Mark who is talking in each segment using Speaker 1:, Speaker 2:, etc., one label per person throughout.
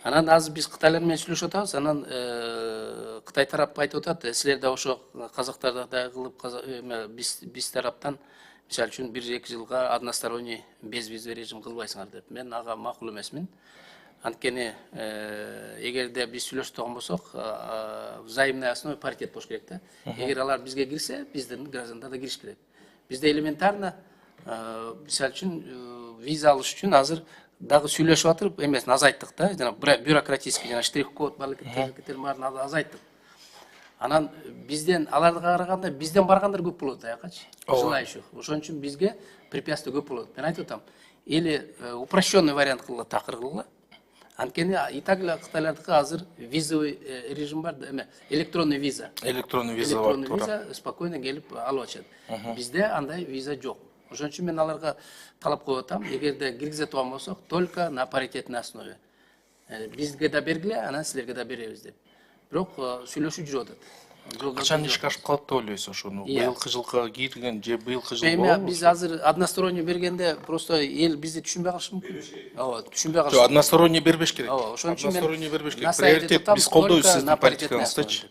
Speaker 1: Анан азыр биз Кытайлар менен сүйлөшүп атабыз. Анан Кытай тарап айтып атат, силер да ошо казактардай кылып биз тараптан мисалы үчүн 1-2 жылга односторонний безвизовый режим кылбайсыңар деп. Мен ага макул эмесмин. Анткени эгерде биз сүйлөшүп турган болсок, взаимный основа паритет болуш керек да. Эгер алар бизге кирсе, биздин граждандар да кириш керек. Бизде элементарно мисалы үчүн виза алыш үчүн азыр дагы сүйлөшүп атып, эмесин азайттык да. Жана бюрократический жана штрих-код барлык теркеттердин баарын азайттык. Анан бизден аларга караганда бизден баргандар көп болот аякачы. Желающих. Ошон үчүн бизге препятствие көп болот. Мен айтып атам, или упрощенный вариант кылгыла, такыр кылгыла. Анткени и так эле Кытайлардыкы азыр визовый режим бар, электронный виза.
Speaker 2: Электронный виза бар.
Speaker 1: Электронный виза спокойно келип алып атышат. Бизде андай виза жок. Ошон үчүн мен аларга талап коюп атам, эгерде киргизе турган болсок, только на паритетной основе. Бизге да бергиле, анан силерге да беребиз деп. Бирок сүйлөшүү жүрүп атат.
Speaker 2: Качан ишке ашып калат деп ойлойсуз ошону? Быйылкы жылга кирген же быйылкы жыл
Speaker 1: болобу? Биз азыр односторонний бергенде просто эл бизди түшүнбөй калышы мүмкүн. Ооба, түшүнбөй калышы.
Speaker 2: Жок, односторонний бербеш керек.
Speaker 1: Ооба, ошон үчүн мен
Speaker 2: односторонний бербеш керек. Приоритет биз колдойбуз сиздин политикаңыздычы.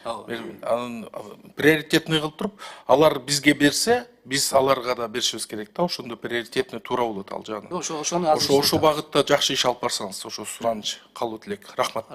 Speaker 2: Анын приоритетный кылып туруп, алар бизге берсе, биз аларга да беришибиз керек да, ошондо приоритетный туура болот ал жагынан. Ошо багытта жакшы иш алып барсаңыз, ошо сураныч калуу тилек. Рахмат.